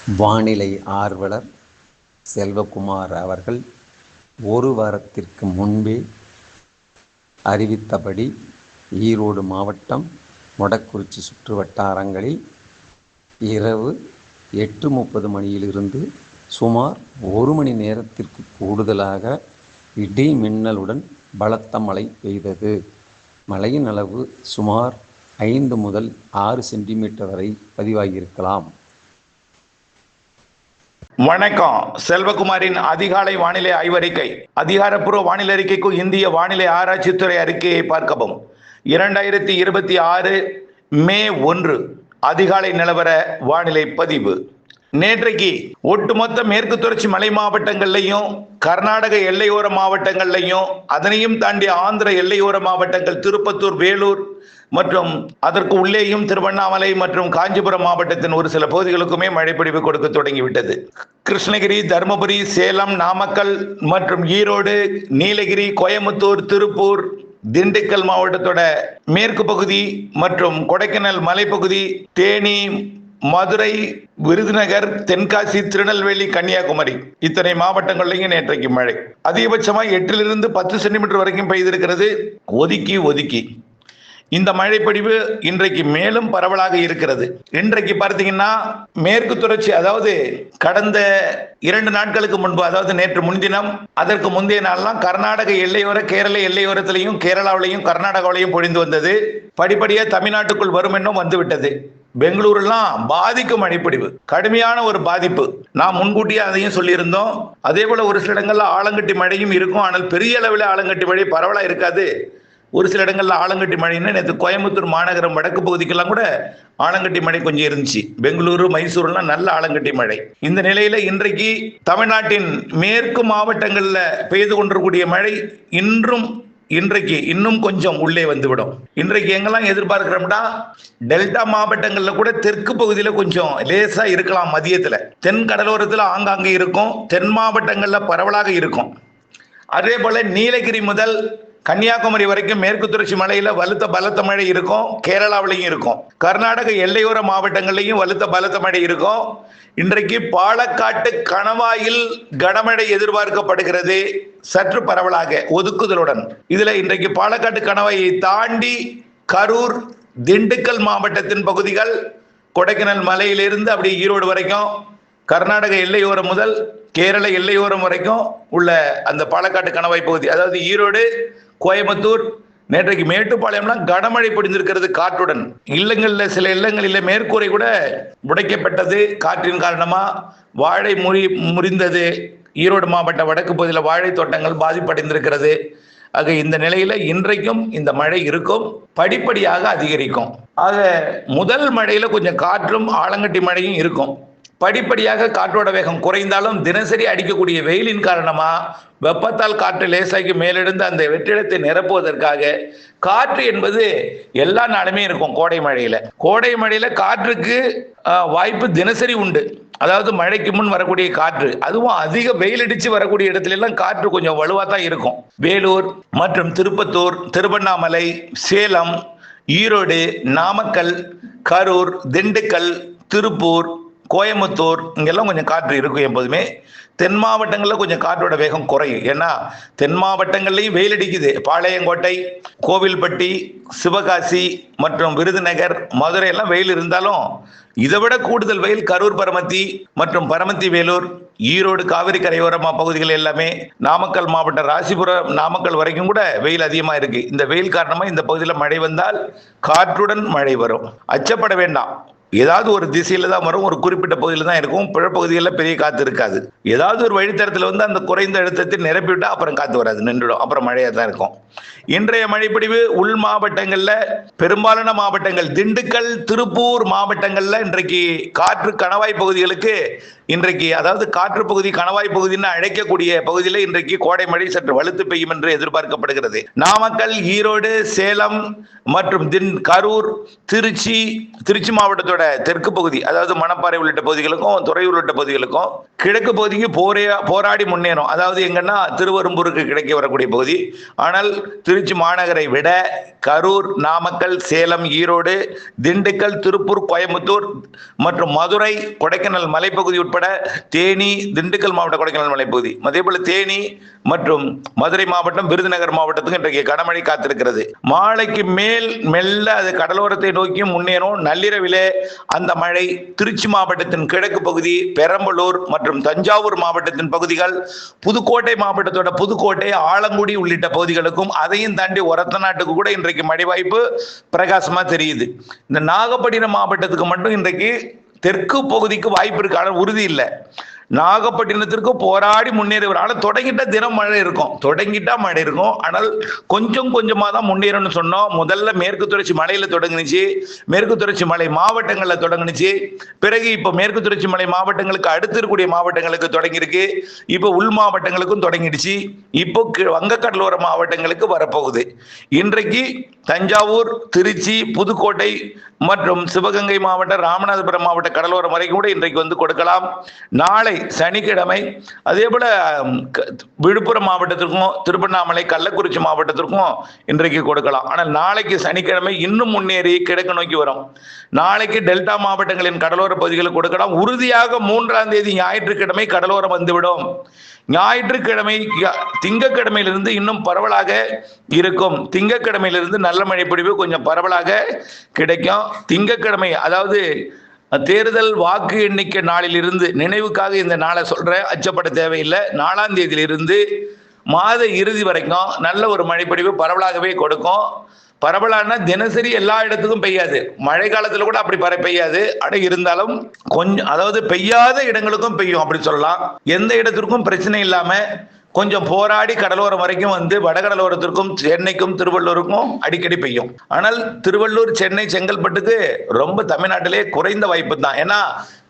வானிலை ஆர்வலர் செல்வகுமார் அவர்கள் ஒரு வாரத்திற்கு முன்பே அறிவித்தபடி ஈரோடு மாவட்டம் மொடக்குறிச்சி சுற்று வட்டாரங்களில் இரவு 8:30 மணியிலிருந்து சுமார் 1 மணி நேரத்திற்கு கூடுதலாக இடி மின்னலுடன் பலத்த மழை பெய்தது. மழையின் அளவு சுமார் 5 முதல் 6 சென்டிமீட்டர் வரை பதிவாகியிருக்கலாம். வணக்கம். செல்வகுமாரின் அதிகாலை வானிலை ஆய்வறிக்கை. அதிகாரப்பூர்வ வானிலை அறிக்கைக்கு இந்திய வானிலை ஆராய்ச்சித்துறை அறிக்கையை பார்க்கவும். 2026 மே 1 அதிகாலை நிலவர வானிலை பதிவு. நேற்றைக்கு ஒட்டுமொத்த மேற்கு தொடர்ச்சி மலை மாவட்டங்கள்லையும் கர்நாடக எல்லையோர மாவட்டங்கள்லையும் அதனையும் தாண்டி ஆந்திர எல்லையோர மாவட்டங்கள் திருப்பத்தூர், வேலூர் மற்றும் அதற்கு உள்ளேயும் திருவண்ணாமலை மற்றும் காஞ்சிபுரம் மாவட்டத்தின் ஒரு சில பகுதிகளுக்குமே மழைப்பொழிவு கொடுக்க தொடங்கிவிட்டது. கிருஷ்ணகிரி, தருமபுரி, சேலம், நாமக்கல் மற்றும் ஈரோடு, நீலகிரி, கோயம்புத்தூர், திருப்பூர், திண்டுக்கல் மாவட்டத்தோட மேற்கு பகுதி மற்றும் கொடைக்கானல் மலைப்பகுதி, தேனி, மதுரை, விருதுநகர், தென்காசி, திருநெல்வேலி, கன்னியாகுமரி இத்தனை மாவட்டங்கள்லையும் நேற்றைக்கு மழை அதிகபட்சமா 8 to 10 சென்டிமீட்டர் வரைக்கும் பெய்திருக்கிறது. ஒதுக்கி இந்த மழைப்பொழிவு இன்றைக்கு மேலும் பரவலாக இருக்கிறது. இன்றைக்கு பார்த்தீங்கன்னா மேற்கு தொடர்ச்சி, அதாவது கடந்த 2 நாட்களுக்கு முன்பு, அதாவது நேற்று முன்தினம், அதற்கு முந்தைய நாள்லாம் கர்நாடக எல்லையோர, கேரள எல்லையோரத்திலையும் கேரளாவிலையும் கர்நாடகாவிலையும் பொழிந்து வந்தது. படிப்படியாக தமிழ்நாட்டுக்குள் வரும் என்னும் வந்துவிட்டது. பெங்களூர்லாம் பாதிக்கும் மழைப்பொழிவு, கடுமையான ஒரு பாதிப்பு. நாம் முன்கூட்டியே அதையும் சொல்லியிருந்தோம். அதே போல ஒரு சில இடங்கள்ல ஆலங்கட்டி மழையும் இருக்கும். ஆனால் பெரிய அளவில் ஆலங்கட்டி மழை பரவலா இருக்காது. ஒரு சில இடங்கள்ல ஆலங்கட்டி மழைன்னு நேற்று கோயம்புத்தூர் மாநகரம் வடக்கு பகுதிக்கெல்லாம் கூட ஆலங்கட்டி மழை கொஞ்சம் இருந்துச்சு. பெங்களூரு, மைசூர்லாம் நல்ல ஆலங்கட்டி மழை. இந்த நிலையில இன்றைக்கு தமிழ்நாட்டின் மேற்கு மாவட்டங்கள்ல பெய்து கொண்டிருக்கக்கூடிய மழை இன்றைக்கு இன்னும் கொஞ்சம் உள்ளே வந்துவிடும். இன்றைக்கு எங்கெல்லாம் எதிர்பார்க்கிறோம்னா டெல்டா மாவட்டங்கள்ல கூட தெற்கு பகுதியில கொஞ்சம் லேசா இருக்கலாம். மதியத்துல தென் கடலோரத்துல ஆங்காங்கே இருக்கும். தென் மாவட்டங்கள்ல பரவலாக இருக்கும். அதே போல நீலகிரி முதல் கன்னியாகுமரி வரைக்கும் மேற்கு தொடர்ச்சி மலையில வலுத்த பலத்த மழை இருக்கும். கேரளாவிலையும் இருக்கும். கர்நாடக எல்லையோர மாவட்டங்கள்லையும் வலுத்த பலத்த மழை இருக்கும். இன்றைக்கு பாலக்காட்டு கணவாயில் கனமழை எதிர்பார்க்கப்படுகிறது, சற்று பரவலாக ஒதுக்குதலுடன். இதுல இன்றைக்கு பாலக்காட்டு கணவாயை தாண்டி கரூர், திண்டுக்கல் மாவட்டத்தின் பகுதிகள், கொடைக்கானல் மலையிலிருந்து அப்படியே ஈரோடு வரைக்கும், கர்நாடக எல்லையோரம் முதல் கேரள எல்லையோரம் வரைக்கும் உள்ள அந்த பாலக்காட்டு கணவாய் பகுதி, அதாவது ஈரோடு, கோயம்புத்தூர், நேற்றைக்கு மேட்டுப்பாளையம்லாம் கனமழை பொழிந்திருக்கிறது காற்றுடன். இல்லங்கள்ல சில இல்லங்களில் மேற்கூரை கூட உடைக்கப்பட்டது காற்றின் காரணமா. வாழை முறிந்தது. ஈரோடு மாவட்ட வடக்கு பகுதியில் வாழை தோட்டங்கள் பாதிப்படைந்திருக்கிறது. ஆக இந்த நிலையில இன்றைக்கும் இந்த மழை இருக்கும், படிப்படியாக அதிகரிக்கும். ஆக முதல் மழையில கொஞ்சம் காற்றும் ஆலங்கட்டி மழையும் இருக்கும். படிப்படியாக காற்றோட வேகம் குறைந்தாலும் தினசரி அடிக்கக்கூடிய வெயிலின் காரணமா வெப்பத்தால் காற்று லேசாக்கி மேலெழுந்து அந்த வெற்றிடத்தை நிரப்புவதற்காக காற்று என்பது எல்லா நாளுமே இருக்கும். கோடை மழையில காற்றுக்கு வாய்ப்பு தினசரி உண்டு. அதாவது மழைக்கு முன் வரக்கூடிய காற்று, அதுவும் அதிக வெயில் அடிச்சு வரக்கூடிய இடத்துல எல்லாம் காற்று கொஞ்சம் வலுவா தான் இருக்கும். வேலூர் மற்றும் திருப்பத்தூர், திருவண்ணாமலை, சேலம், ஈரோடு, நாமக்கல், கரூர், திண்டுக்கல், திருப்பூர், கோயம்புத்தூர் இங்கெல்லாம் கொஞ்சம் காற்று இருக்கும் எப்போதுமே. தென் மாவட்டங்களில் கொஞ்சம் காற்றோட வேகம் குறையும். ஏன்னா தென் மாவட்டங்கள்லையும் வெயில் அடிக்குது. பாளையங்கோட்டை, கோவில்பட்டி, சிவகாசி மற்றும் விருதுநகர், மதுரை எல்லாம் வெயில் இருந்தாலும் இதை விட கூடுதல் வெயில் கரூர், பரமத்தி மற்றும் பரமத்தி, வேலூர், ஈரோடு, காவிரி கரையோரமா பகுதிகள் எல்லாமே, நாமக்கல் மாவட்டம் ராசிபுரம், நாமக்கல் வரைக்கும் கூட வெயில் அதிகமா இருக்கு. இந்த வெயில் காரணமா இந்த பகுதியில் மழை வந்தால் காற்றுடன் மழை வரும். அச்சப்பட வேண்டாம். ஏதாவது ஒரு திசையில தான் வரும், ஒரு குறிப்பிட்ட பகுதியில தான் இருக்கும். பிற பகுதிகளில் பெரிய காத்து இருக்காது. ஏதாவது ஒரு வழித்தடத்தில் வந்து அந்த குறைந்த அழுத்தத்தை நிரப்பிவிட்டா அப்புறம் காத்து வராது, நின்றுடும். அப்புறம் மழையா தான் இருக்கும். இன்றைய மழைப்பொழிவு உள் மாவட்டங்கள்ல பெரும்பாலான மாவட்டங்கள், திண்டுக்கல், திருப்பூர் மாவட்டங்கள்ல இன்றைக்கு காற்று கணவாய் பகுதிகளுக்கு இன்றைக்கு, அதாவது காற்று பகுதி கணவாய் பகுதின்னு அழைக்கக்கூடிய பகுதியில் இன்றைக்கு கோடை மழை சற்று வலுத்து பெய்யும் என்று எதிர்பார்க்கப்படுகிறது. நாமக்கல், ஈரோடு, சேலம் மற்றும் கரூர், திருச்சி மாவட்டத்தோட தெற்கு பகுதி, அதாவது மணப்பாறை உள்ளிட்ட பகுதிகளுக்கும் துறையூர் உள்ளிட்ட பகுதிகளுக்கும் கிழக்கு பகுதிக்கு போராடி முன்னேறும். அதாவது எங்கன்னா திருவெரும்பூருக்கு கிடைக்க வரக்கூடிய பகுதி. ஆனால் திருச்சி மாநகரை விட கரூர், நாமக்கல், சேலம், ஈரோடு, திண்டுக்கல், திருப்பூர், கோயம்புத்தூர் மற்றும் மதுரை, கொடைக்கானல் மலைப்பகுதி உட்பட தேனி, திண்டுக்கல் மாவட்ட கொடைக்கானல் மலைப்பகுதி, அதேபோல தேனி மற்றும் மதுரை மாவட்டம், விருதுநகர் மாவட்டத்துக்கு இன்றைக்கு கனமழை காத்திருக்கிறது. மாலைக்கு மேல் மெல்ல அது கடலோரத்தை நோக்கி முன்னேறும். நள்ளிரவிலே அந்த மழை திருச்சி மாவட்டத்தின் கிழக்கு பகுதி, பெரம்பலூர் மற்றும் தஞ்சாவூர் மாவட்டத்தின் பகுதிகள், புதுக்கோட்டை மாவட்டத்தோட புதுக்கோட்டை, ஆலங்குடி உள்ளிட்ட பகுதிகளுக்கும் அதையும் தாண்டி ஒரத்த நாட்டுக்கு கூட இன்றைக்கு மழை வாய்ப்பு பிரகாசமா தெரியுது. இந்த நாகப்பட்டினம் மாவட்டத்துக்கு மட்டும் இன்றைக்கு தெற்கு பகுதிக்கு வாய்ப்பு இருக்கு, ஆனால் உறுதி இல்லை. நாகப்பட்டினத்திற்கு போராடி முன்னேறுவார். ஆனால் தொடங்கிட்டா தினம் மழை இருக்கும், தொடங்கிட்டா மழை இருக்கும். ஆனால் கொஞ்சம் கொஞ்சமாக தான் முன்னேறணும்னு சொன்னோம். முதல்ல மேற்கு தொடர்ச்சி மலையில தொடங்குனுச்சு, மேற்கு தொடர்ச்சி மலை மாவட்டங்களில் தொடங்குனுச்சு. பிறகு இப்போ மேற்கு தொடர்ச்சி மலை மாவட்டங்களுக்கு அடுத்து இருக்கக்கூடிய மாவட்டங்களுக்கு தொடங்கியிருக்கு. இப்போ உள் மாவட்டங்களுக்கும் தொடங்கிடுச்சு. இப்போ வங்கக்கடலோர மாவட்டங்களுக்கு வரப்போகுது. இன்றைக்கு தஞ்சாவூர், திருச்சி, புதுக்கோட்டை மற்றும் சிவகங்கை மாவட்டம், ராமநாதபுரம் மாவட்ட கடலோரம் வரைக்கும் கூட இன்றைக்கு வந்து கொடுக்கலாம். நாளை சனிக்கிழமை அதே போல விழுப்புரம் மாவட்டத்திற்கும் திருவண்ணாமலை, கள்ளக்குறிச்சி மாவட்டத்திற்கும் இன்றைக்கு கொடுக்கலாம். ஆனால் நாளைக்கு சனிக்கிழமை இன்னும் முன்னேறி கிழக்கு நோக்கி வரும். நாளைக்கு டெல்டா மாவட்டங்களின் கடலோர பகுதிகளுக்கு கொடுக்கலாம். உறுதியாக 3ஆம் தேதி ஞாயிற்றுக்கிழமை கடலோரம் வந்துவிடும். ஞாயிற்றுக்கிழமை, திங்கட்கிழமையிலிருந்து இன்னும் பரவலாக இருக்கும். திங்கட்கிழமையிலிருந்து நல்ல மழை பொழிவு கொஞ்சம் பரவலாக கிடைக்கும். திங்கட்கிழமை, அதாவது தேர்தல் வாக்கு எண்ணிக்கை நாளில் இருந்து, நினைவுக்காக இந்த நாளை சொல்றேன், அச்சப்பட தேவையில்லை. 4ஆம் தேதியிலிருந்து மாத இறுதி வரைக்கும் நல்ல ஒரு மழைப்பொழிவு பரவலாகவே கொடுக்கும். பரவலான தினசரி எல்லா இடத்துக்கும் பெய்யாது, மழை காலத்துல கூட அப்படி பெய்யாது. ஆனா இருந்தாலும் கொஞ்சம், அதாவது பெய்யாத இடங்களுக்கும் பெய்யும் அப்படி சொல்லலாம். எந்த இடத்திற்கும் பிரச்சனை இல்லாம கொஞ்சம் போராடி கடலோரம் வரைக்கும் வந்து வடகடலோரத்திற்கும் சென்னைக்கும் திருவள்ளூருக்கும் அடிக்கடி பெய்யும். ஆனால் திருவள்ளூர், சென்னை, செங்கல்பட்டுக்கு ரொம்ப தமிழ்நாட்டிலே குறைந்த வாய்ப்பு தான். ஏன்னா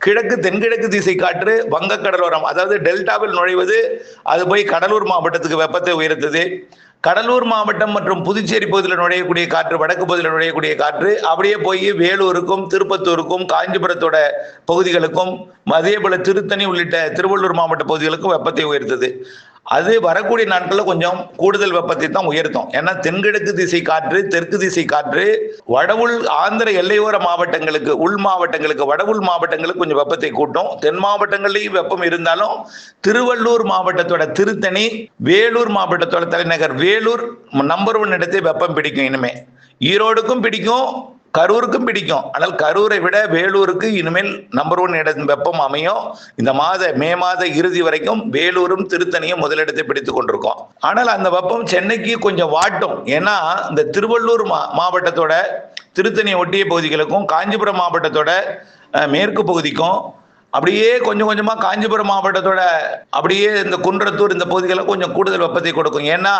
கிழக்கு தென்கிழக்கு திசை காற்று வங்கக்கடலோரம், அதாவது டெல்டாவில் நுழைவது, அது போய் கடலூர் மாவட்டத்துக்கு வெப்பத்தை உயர்த்தது. கடலூர் மாவட்டம் மற்றும் புதுச்சேரி பகுதியில் நுழையக்கூடிய காற்று, வடக்கு பகுதியில் நுழையக்கூடிய காற்று அப்படியே போய் வேலூருக்கும் திருப்பத்தூருக்கும் காஞ்சிபுரத்தோட பகுதிகளுக்கும் அதே போல திருத்தணி உள்ளிட்ட திருவள்ளூர் மாவட்ட பகுதிகளுக்கும் வெப்பத்தை உயர்த்தது. அது வரக்கூடிய நாட்களில் கொஞ்சம் கூடுதல் வெப்பத்தை தான் உயர்த்தும். ஏன்னா தென்கிழக்கு திசை காற்று, தெற்கு திசை காற்று வடவுள் ஆந்திர எல்லையோர மாவட்டங்களுக்கு, உள் மாவட்டங்களுக்கு, வடவுள் மாவட்டங்களுக்கு கொஞ்சம் வெப்பத்தை கூட்டும். தென் மாவட்டங்களையும் வெப்பம் இருந்தாலும் திருவள்ளூர் மாவட்டத்தோட திருத்தணி, வேலூர் மாவட்டத்தோட தலைநகர் வேலூர் நம்பர் 1 இடத்தை வெப்பம் பிடிக்கும். இனிமே ஈரோடுக்கும் பிடிக்கும், கரூருக்கும் பிடிக்கும். ஆனால் கரூரை விட வேலூருக்கு இனிமேல் நம்பர் 1 இடம் வெப்பம் அமையும். இந்த மே மாத இறுதி வரைக்கும் வேலூரும் திருத்தணியும் முதலிடத்தை பிடித்துக் கொண்டிருக்கோம். ஆனால் அந்த வெப்பம் சென்னைக்கு கொஞ்சம் வாட்டும். ஏன்னா இந்த திருவள்ளூர் மாவட்டத்தோட திருத்தணியை ஒட்டிய பகுதிகளுக்கும் காஞ்சிபுரம் மாவட்டத்தோட மேற்கு பகுதிக்கும் அப்படியே கொஞ்சம் கொஞ்சமா காஞ்சிபுரம் மாவட்டத்தோட அப்படியே இந்த குன்றத்தூர் இந்த பகுதிகளை கொஞ்சம் கூடுதல் வெப்பத்தை கொடுக்கும். ஏன்னா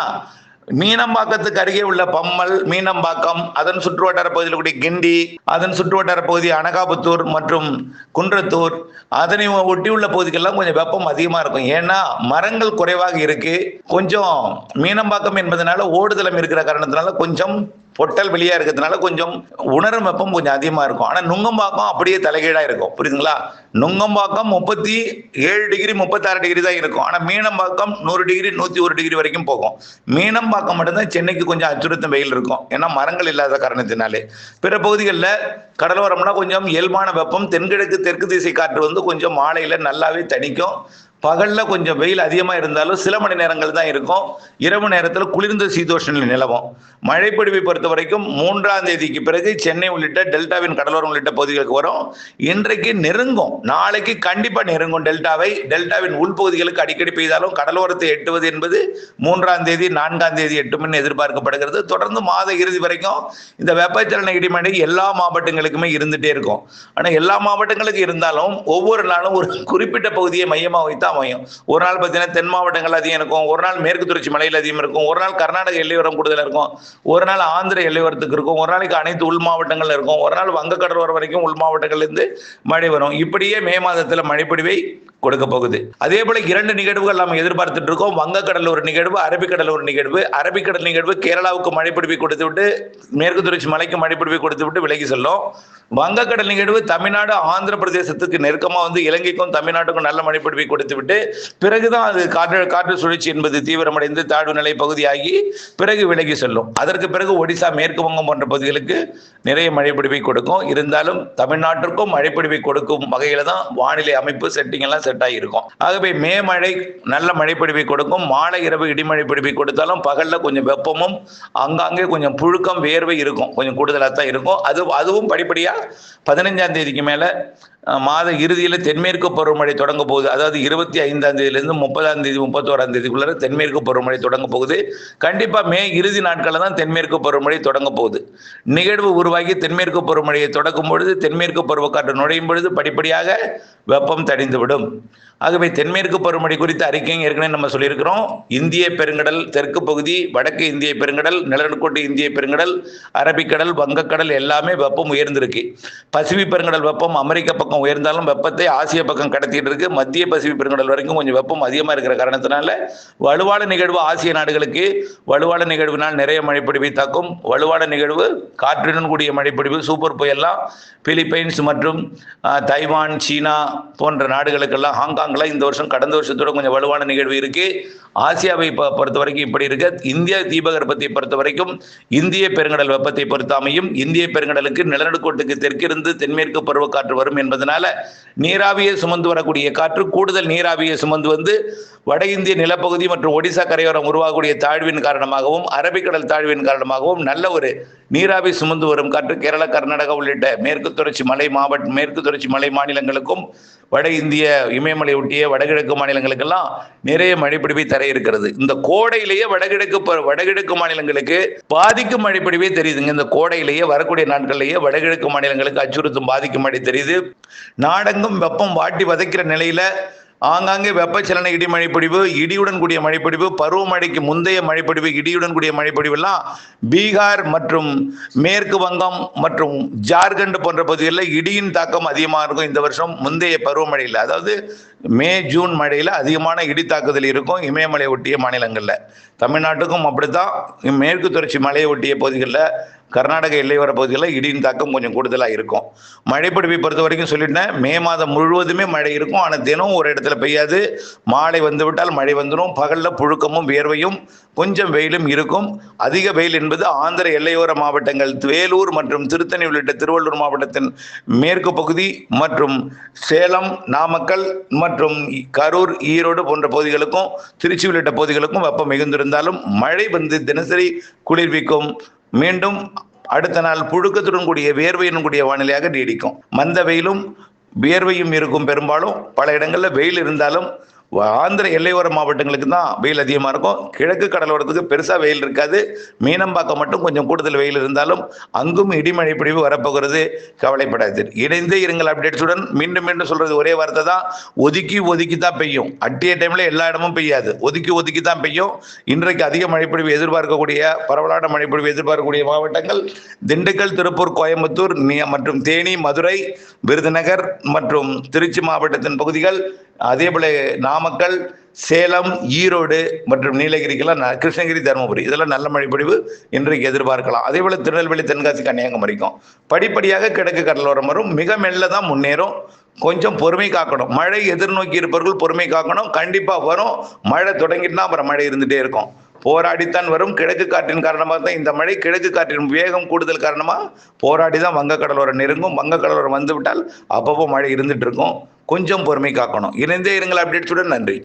மீனம்பாக்கத்துக்கு அருகே உள்ள பம்மல், மீனம்பாக்கம், அதன் சுற்றுவட்டார பகுதியில் கூடிய கிண்டி, அதன் சுற்றுவட்டார பகுதி அனகாபுத்தூர் மற்றும் குன்றத்தூர், அதனை ஒட்டியுள்ள பகுதிகள்லாம் கொஞ்சம் வெப்பம் அதிகமா இருக்கும். ஏன்னா மரங்கள் குறைவாக இருக்கு. கொஞ்சம் மீனம்பாக்கம் என்பதனால ஓடுதளம் இருக்கிற காரணத்தினால கொஞ்சம் பொட்டல் வெளியா இருக்கிறதுனால கொஞ்சம் உணரும் வெப்பம் கொஞ்சம் அதிகமா இருக்கும். ஆனா நுங்கம்பாக்கம் அப்படியே தலைகீழா இருக்கும். புரியுதுங்களா? நுங்கம்பாக்கம் 37 டிகிரி 36 டிகிரி தான் இருக்கும். ஆனா மீனம்பாக்கம் 100 டிகிரி 101 டிகிரி வரைக்கும் போகும். மீனம்பாக்கம் மட்டும்தான் சென்னைக்கு கொஞ்சம் அச்சுறுத்தும் வெயில் இருக்கும். ஏன்னா மரங்கள் இல்லாத காரணத்தினாலே. பிற பகுதிகளில் கடலோரம்னா கொஞ்சம் இயல்பான வெப்பம். தென்கிழக்கு தெற்கு திசை காற்று வந்து கொஞ்சம் மாலையில நல்லாவே தணிக்கும். பகல்ல கொஞ்சம் வெயில் அதிகமா இருந்தாலும் சில மணி நேரங்கள் தான் இருக்கும். இரவு நேரத்தில் குளிர்ந்த சீதோஷ்ண நிலை நிலவும். மழைப்பொழிவை பொறுத்த வரைக்கும் 3ஆம் தேதிக்கு பிறகு சென்னை உள்ளிட்ட டெல்டாவின் கடலோரம் உள்ளிட்ட பகுதிகளுக்கு வரும். இன்றைக்கு நெருங்கும், நாளைக்கு கண்டிப்பா நெருங்கும் டெல்டாவை. டெல்டாவின் உள்பகுதிகளுக்கு அடிக்கடி பெய்தாலும் கடலோரத்தை எட்டுவது என்பது 3ஆம் தேதி 4ஆம் தேதி எட்டும் என்று எதிர்பார்க்கப்படுகிறது. தொடர்ந்து மாத இறுதி வரைக்கும் இந்த வெப்பச்சலன இடிமழை எல்லா மாவட்டங்களுக்குமே இருந்துட்டே இருக்கும். ஆனா எல்லா மாவட்டங்களுக்கும் இருந்தாலும் ஒவ்வொரு நாளும் ஒரு குறிப்பிட்ட பகுதியை மையமாக வைத்து அமையும். ஒரு நாள் பார்த்தீங்கன்னா தென் மாவட்டங்கள் அதிகம் இருக்கும், ஒரு நாள் மேற்கு தொடர்ச்சி மலையில் அதிகம் இருக்கும், ஒரு நாள் கர்நாடக எல்லையோரம் கூடுதலாக இருக்கும், ஒரு நாள் ஆந்திர எல்லையோரத்துக்கு இருக்கும், ஒரு நாளைக்கு அனைத்து உள் மாவட்டங்கள் இருக்கும், ஒரு நாள் வங்கக்கடலோரம் வரைக்கும் உள் மாவட்டங்கள்லேருந்து மழை வரும். இப்படியே மே மாதத்தில் மழைப்பொழிவை கொடுக்க போகுது. அதே போல 2 நிகழ்வுகள் நாம் எதிர்பார்த்துட்டு இருக்கோம். வங்கக்கடல் ஒரு நிகழ்வு, அரபிக்கடல் ஒரு நிகழ்வு. அரபிக்கடல் நிகழ்வு கேரளாவுக்கு மழைப்பிடிப்பை கொடுத்து விட்டு மேற்கு தொடர்ச்சி மலைக்கு மழைப்பிடிப்பை கொடுத்து விட்டு விலகி செல்லும். வங்கக்கடல் நிகழ்வு தமிழ்நாடு ஆந்திர பிரதேசத்துக்கு நெருக்கமா வந்து இலங்கைக்கும் தமிழ்நாட்டுக்கும் நல்ல மழைப்பிடிப்பை கொடுத்து விட்டு பிறகுதான் அது காற்று சுழற்சி என்பது தீவிரமடைந்து தாழ்வு நிலை பகுதியாகி பிறகு விலகி செல்லும். அதற்கு பிறகு ஒடிசா, மேற்கு வங்கம் போன்ற பகுதிகளுக்கு நிறைய மழைப்பிடிப்பை கொடுக்கும். இருந்தாலும் தமிழ்நாட்டிற்கும் மழைப்பிடிப்பை கொடுக்கும் வகையில தான் வானிலை அமைப்பு செட்டிங் எல்லாம் செட் ஆகியிருக்கும். ஆகவே மே மழை நல்ல மழைப்பிடிப்பை கொடுக்கும். மாலை இரவு இடிமழை பிடிப்பை கொடுத்தாலும் பகல்ல கொஞ்சம் வெப்பமும் அங்காங்கே கொஞ்சம் புழுக்கம் வேர்வை இருக்கும், கொஞ்சம் கூடுதலாக தான் இருக்கும். அதுவும் படிப்படியா 15ஆம் தேதிக்கு மேல மாத இறுதியில் தென்மேற்கு பருவமழை தொடங்க போகுது. அதாவது 25ஆம் தேதியிலிருந்து 30ஆம் தேதி 31ஆம் தேதிக்குள்ள தென்மேற்கு பருவமழை தொடங்க போகுது. கண்டிப்பா மே இறுதி நாட்களில் தான் தென்மேற்கு பருவமழை தொடங்க போகுது. நிகழ்வு உருவாகி தென்மேற்கு பருவமழையை தொடக்கும் பொழுது தென்மேற்கு பருவக்காற்று நுழையும் பொழுது படிப்படியாக வெப்பம் தணிந்துவிடும். ஆகவே தென்மேற்கு பருவமழை குறித்த அறிக்கையும் ஏற்கனவே நம்ம சொல்லியிருக்கிறோம். இந்திய பெருங்கடல் தெற்கு பகுதி, வடக்கு இந்திய பெருங்கடல், நிலநடுக்கோட்டு இந்திய பெருங்கடல், அரபிக்கடல், வங்கக்கடல் எல்லாமே வெப்பம் உயர்ந்திருக்கு. பசிபிக் பெருங்கடல் வெப்பம் அமெரிக்க பக்கம் உயர்ந்தாலும் வெப்பத்தை ஆசிய பக்கம் கடத்திட்டு இருக்கு. மத்திய பசிபிக் பெருங்கடல் வரைக்கும் கொஞ்சம் வெப்பம் அதிகமாக இருக்கிற காரணத்தினால வலுவான நிகழ்வு ஆசிய நாடுகளுக்கு வலுவான நிகழ்வினால் நிறைய மழைப்பிடிப்பை தாக்கும். வலுவான நிகழ்வு காற்றுடன் கூடிய மழைப்பிடிப்பு சூப்பர் புயல்லாம் பிலிப்பைன்ஸ் மற்றும் தைவான், சீனா போன்ற நாடுகளுக்கெல்லாம், ஹாங்காங்ல இந்த வருஷம் கடந்த வருஷத்தோட கொஞ்சம் வலுவான நிகழ்வு இருக்கு. ஆசியாவை பொறுத்த வரைக்கும் இப்படி இருக்கு. இந்திய தீபகற்பத்தை பொறுத்த வரைக்கும் இந்திய பெருங்கடல் வெப்பத்தை பொறுத்தாமையும் இந்திய பெருங்கடலுக்கு நிலநடுக்கோட்டுக்கு தெற்கிருந்து தென்மேற்கு பருவக்காற்று வரும் என்பதனால நீராவியை சுமந்து வரக்கூடிய காற்று கூடுதல் நீராவியை சுமந்து வந்து வட இந்திய நிலப்பகுதி மற்றும் ஒடிசா கரையோரம் உருவாகக்கூடிய தாழ்வின் காரணமாகவும் அரபிக்கடல் தாழ்வின் காரணமாகவும் நல்ல ஒரு நீராவி சுமந்து வரும் காற்று கேரளா, கர்நாடகா உள்ளிட்ட மேற்கு தொடர்ச்சி மலை மாநிலங்களுக்கும் வட இந்திய இமயமலை ஒட்டிய வடகிழக்கு மாநிலங்களுக்கெல்லாம் நிறைய மழைப்பிடிப்பை தர இருக்கிறது. இந்த கோடையிலேயே வடகிழக்கு மாநிலங்களுக்கு பாதிக்கும் மழைப்பிடிப்பே தெரியுதுங்க. இந்த கோடையிலேயே வரக்கூடிய நாட்களிலேயே வடகிழக்கு மாநிலங்களுக்கு அச்சுறுத்தும் பாதிக்கும் மழை தெரியுது. நாடெங்கும் வெப்பம் வாட்டி வதைக்கிற நிலையில ஆங்காங்கே வெப்பச்சலன இடிமழைப்பிடிவு, இடியுடன் கூடிய மழைப்பிடிவு, பருவமழைக்கு முந்தைய மழைப்பிடிவு, இடியுடன் கூடிய மழைப்பிடிவு எல்லாம் பீகார் மற்றும் மேற்கு வங்கம் மற்றும் ஜார்க்கண்ட் போன்ற பகுதிகளில் இடியின் தாக்கம் அதிகமாக இருக்கும். இந்த வருஷம் முந்தைய பருவமழையில், அதாவது மே ஜூன் மழையில் அதிகமான இடி தாக்குதல் இருக்கும் இமயமலை ஒட்டிய மாநிலங்களில். தமிழ்நாட்டுக்கும் அப்படித்தான். மேற்கு தொடர்ச்சி மலையை ஒட்டிய பகுதிகளில், கர்நாடக எல்லையோர பகுதிகளில் இடியின் தாக்கம் கொஞ்சம் கூடுதலாக இருக்கும். மழைப்பிடிப்பை பொறுத்த வரைக்கும் சொல்லிட்டேன், மே மாதம் முழுவதுமே மழை இருக்கும். ஆனால் தினம் ஒரு இடத்துல பெய்யாது. மாலை வந்துவிட்டால் மழை வந்துடும். பகலில் புழுக்கமும் வேர்வையும் கொஞ்சம் வெயிலும் இருக்கும். அதிக வெயில் என்பது ஆந்திர எல்லையோர மாவட்டங்கள் வேலூர் மற்றும் திருத்தணி உள்ளிட்ட திருவள்ளூர் மாவட்டத்தின் மேற்கு பகுதி மற்றும் சேலம், நாமக்கல் மற்றும் கரூர், ஈரோடு போன்ற பகுதிகளுக்கும் திருச்சி உள்ளிட்ட பகுதிகளுக்கும் வெப்பம் மிகுந்திருந்தாலும் மழை வந்து தினசரி குளிர்விக்கும். மீண்டும் அடுத்த நாள் புழுக்கத்துடன் கூடிய வேர்வையுடன் கூடிய வானிலையாக நீடிக்கும். மந்த வெயிலும் வியர்வையும் இருக்கும். பெரும்பாலும் பல இடங்களில் வெயில் இருந்தாலும் ஆந்திர எல்லையோர மாவட்டங்களுக்கு தான் வெயில் அதிகமாக இருக்கும். கிழக்கு கடலோரத்துக்கு பெருசாக வெயில் இருக்காது. மீனம்பாக்கம் மட்டும் கொஞ்சம் கூடுதல் வெயில் இருந்தாலும் அங்கும் இடிமழை பிடிவு வரப்போகிறது. கவலைப்படாது. இணைந்தே இருங்கள் அப்டேட்ஸுடன். மீண்டும் சொல்றது ஒரே வார்த்தை தான், ஒதுக்கி தான் பெய்யும். அட்டிய டைம்ல எல்லா இடமும் பெய்யாது, ஒதுக்கி தான் பெய்யும். இன்றைக்கு அதிக மழைப்பொழிவு எதிர்பார்க்கக்கூடிய, பரவலான மழைப்பொழிவு எதிர்பார்க்கக்கூடிய மாவட்டங்கள் திண்டுக்கல், திருப்பூர், கோயம்புத்தூர் மற்றும் தேனி, மதுரை, விருதுநகர் மற்றும் திருச்சி மாவட்டத்தின் பகுதிகள். அதே போல நாமக்கல், சேலம், ஈரோடு மற்றும் நீலகிரிக்கெல்லாம், கிருஷ்ணகிரி, தருமபுரி இதெல்லாம் நல்ல மழைப்பொழிவு இன்றைக்கு எதிர்பார்க்கலாம். அதே போல திருநெல்வேலி, தென்காசி, கன்னியாகுமரிக்கும் படிப்படியாக கிழக்கு கடலோரம் வரும். மிக மெல்ல தான் முன்னேறும். கொஞ்சம் பொறுமை காக்கணும். மழை எதிர்நோக்கி இருப்பவர்கள் பொறுமை காக்கணும். கண்டிப்பா வரும். மழை தொடங்கிட்டுனா அப்புறம் மழை இருந்துட்டே இருக்கும். போராடித்தான் வரும். கிழக்கு காற்றின் காரணமாக தான் இந்த மழை. கிழக்கு காற்றின் வேகம் கூடுதல் காரணமாக போராடி தான் வங்கக்கடலோரம் நெருங்கும். வங்கக்கடலோரம் வந்து விட்டால் அப்பப்போ மழை இருந்துட்டு இருக்கும். கொஞ்சம் பொறுமை காக்கணும். இணைந்தே இருங்கள் அப்டேட்ஸுடன். நன்றி.